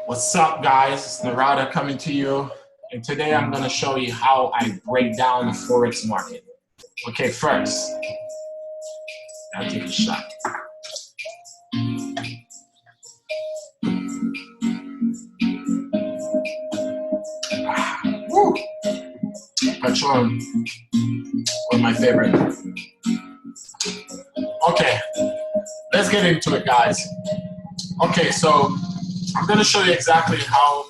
What's up, guys? It's Narada coming to you, and today I'm going to show you how I break down the Forex market. Okay, first, I'll take a shot. Woo! Patron, one of my favorite. Okay, let's get into it, guys. Okay, so I'm going to show you exactly how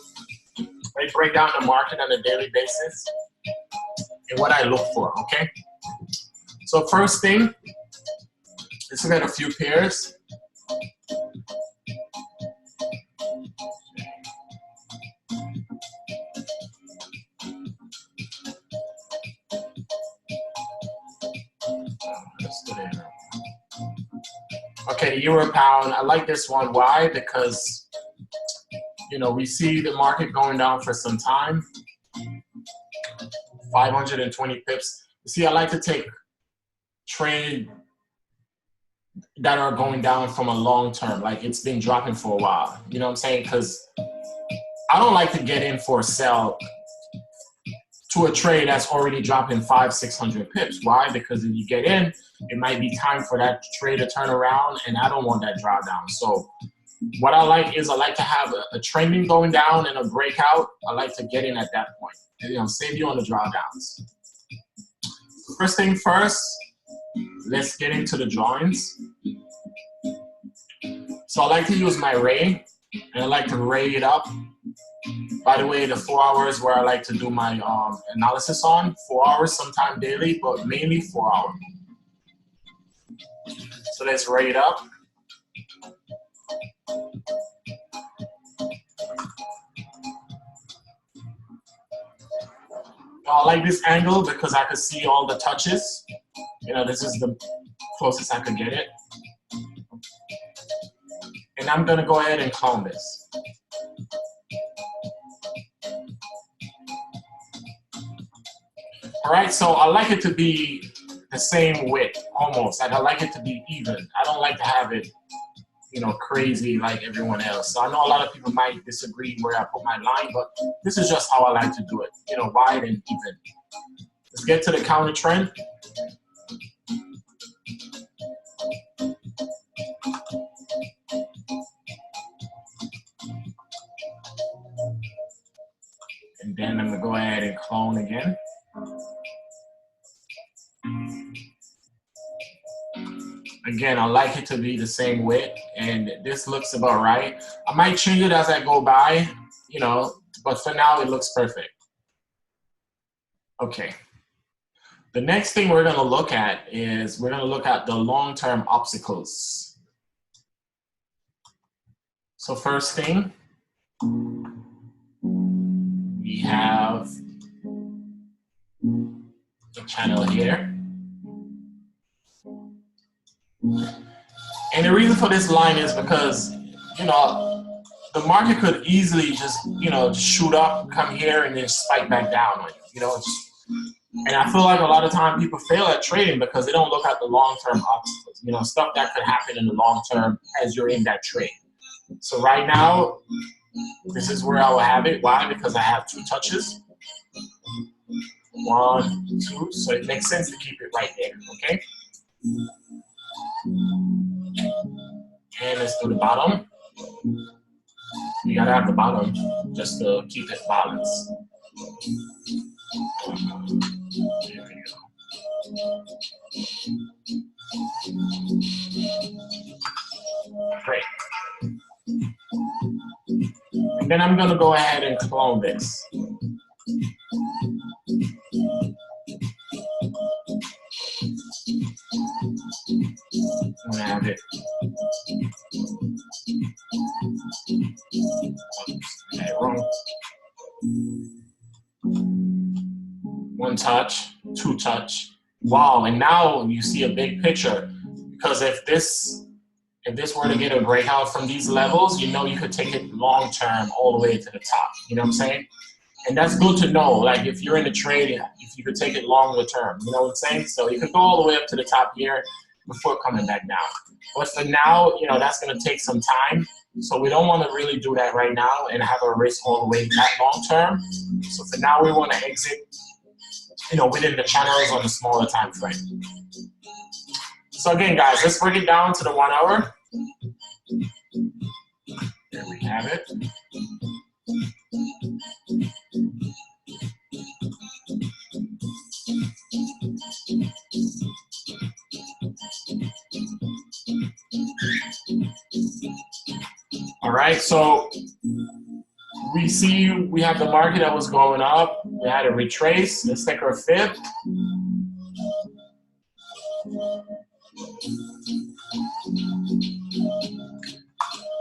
I break down the market on a daily basis and what I look for, okay? So first thing, let's look at a few pairs. Okay, the Euro pound, I like this one. Why? Because, you know, we see the market going down for some time, 520 pips. You see, I like to take trade that are going down from a long term, like it's been dropping for a while. You know what I'm saying? Because I don't like to get in for a sell to a trade that's already dropping 500-600 pips. Why? Because if you get in, it might be time for that trade to turn around, and I don't want that drawdown. So what I like is I like to have a trending going down and a breakout. I like to get in at that point, and, you know, save you on the drawdowns. First thing first, let's get into the drawings. So I like to use my ray, and I like to ray it up. By the way, the 4 hours where I like to do my analysis on, 4 hours, sometime daily, but mainly 4 hours. So let's ray it up. I like this angle because I could see all the touches. You know, this is the closest I could get it. And I'm gonna go ahead and clone this. All right, so I like it to be the same width, almost. Like I like it to be even. I don't like to have it, you know, crazy like everyone else. So I know a lot of people might disagree where I put my line, but this is just how I like to do it, you know, wide and even. Let's get to the counter trend. And then I'm gonna go ahead and clone again. Again, I like it to be the same width, and this looks about right. I might change it as I go by, you know, but for now it looks perfect. Okay. The next thing we're gonna look at is we're gonna look at the long-term obstacles. So first thing, we have the channel here. And the reason for this line is because, you know, the market could easily just, you know, shoot up, come here, and then spike back down on you, you know. And I feel like a lot of time people fail at trading because they don't look at the long-term obstacles, you know, stuff that could happen in the long term as you're in that trade. So right now, this is where I will have it. Why? Because I have 2 touches. 1, 2, so it makes sense to keep it right there, okay? And let's do the bottom. You gotta have the bottom just to keep it balanced. There we go. Great. And then I'm gonna go ahead and clone this. I'm gonna have it. Okay, wrong. 1 touch, 2 touch. Wow, and now you see a big picture. Because if this were to get a breakout from these levels, you know you could take it long term all the way to the top. You know what I'm saying? And that's good to know. Like if you're in a trade, if you could take it longer term, you know what I'm saying? So you could go all the way up to the top here before coming back down. But for now, you know, that's going to take some time. So we don't want to really do that right now and have a risk all the way that long term. So for now, we want to exit, within the channels on the smaller time frame. So again, guys, let's bring it down to the 1 hour. There we have it. All right, so we see we have the market that was going up. We had a retrace. Let's take our fib.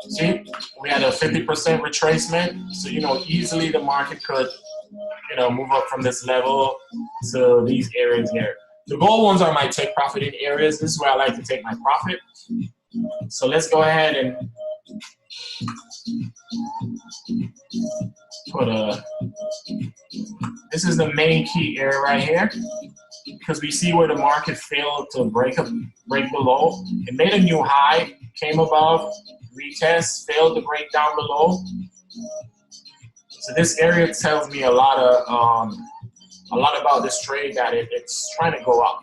See, we had a 50% retracement. So, easily the market could, move up from this level to these areas here. The gold ones are my take profit in areas. This is where I like to take my profit. So let's go ahead and this is the main key area right here, because we see where the market failed to break below. It made a new high, came above, retest, failed to break down below. So this area tells me a lot about this trade, that it's trying to go up.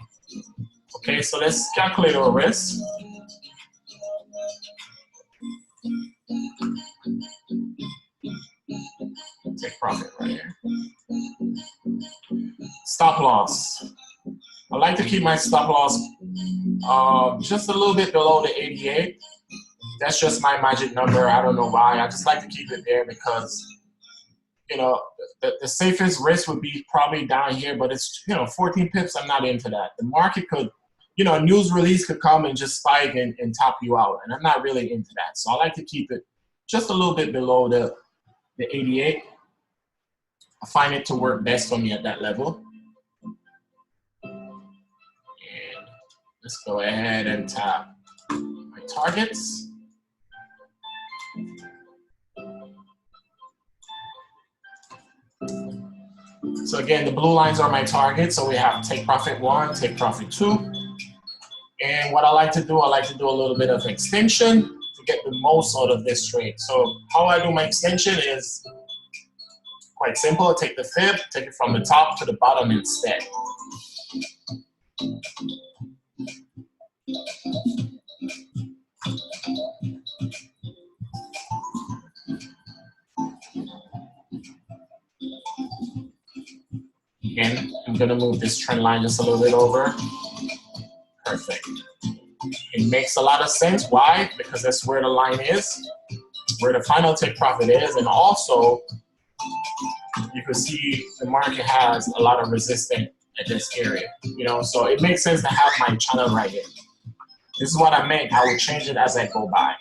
Okay, so let's calculate our risk. Take profit right here. Stop loss. I like to keep my stop loss just a little bit below the 88. That's just my magic number. I don't know why. I just like to keep it there because, the safest risk would be probably down here, but it's, 14 pips. I'm not into that. The market could, a news release could come and just spike and top you out. And I'm not really into that. So I like to keep it just a little bit below the 88. I find it to work best for me at that level. And let's go ahead and tap my targets. So again, the blue lines are my targets. So we have take profit 1, take profit 2. And what I like to do a little bit of extension to get the most out of this trade. So how I do my extension is quite simple. I take the fib, take it from the top to the bottom instead. Again, I'm going to move this trend line just a little bit over. Perfect. It makes a lot of sense. Why? Because that's where the line is, where the final take profit is, and also you can see the market has a lot of resistance at this area. So it makes sense to have my channel right here. This is what I meant. I will change it as I go by.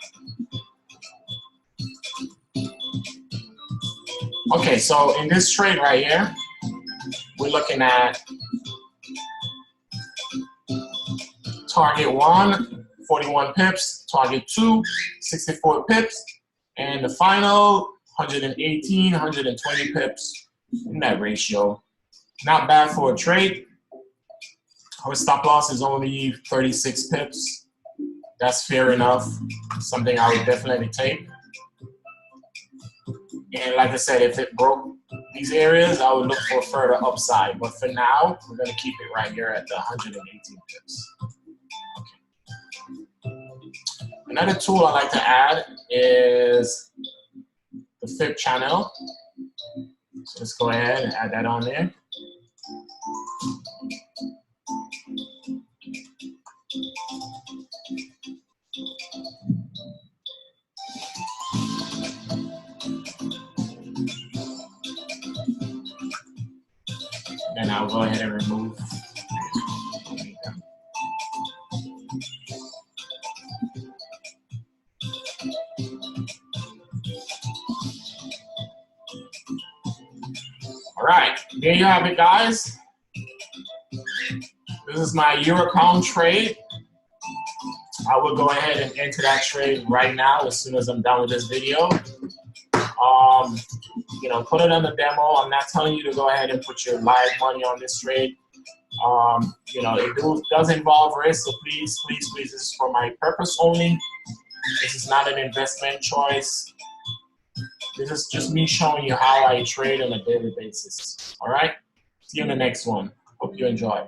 Okay, so in this trade right here, we're looking at target 1, 41 pips, target 2, 64 pips, and the final 118, 120 pips in that ratio. Not bad for a trade. Our stop loss is only 36 pips. That's fair enough. Something I would definitely take. And like I said, if it broke these areas, I would look for further upside. But for now, we're going to keep it right here at the 118 pips. Okay. Another tool I like to add is the fib channel. So let's go ahead and add that on there. Then I'll go ahead and remove. All right, there you have it, guys. This is my Euro pound trade. I will go ahead and enter that trade right now as soon as I'm done with this video. Put it on the demo. I'm not telling you to go ahead and put your live money on this trade. It does involve risk, so please, this is for my purpose only. This is not an investment choice. This is just me showing you how I trade on a daily basis. All right? See you in the next one. Hope you enjoy.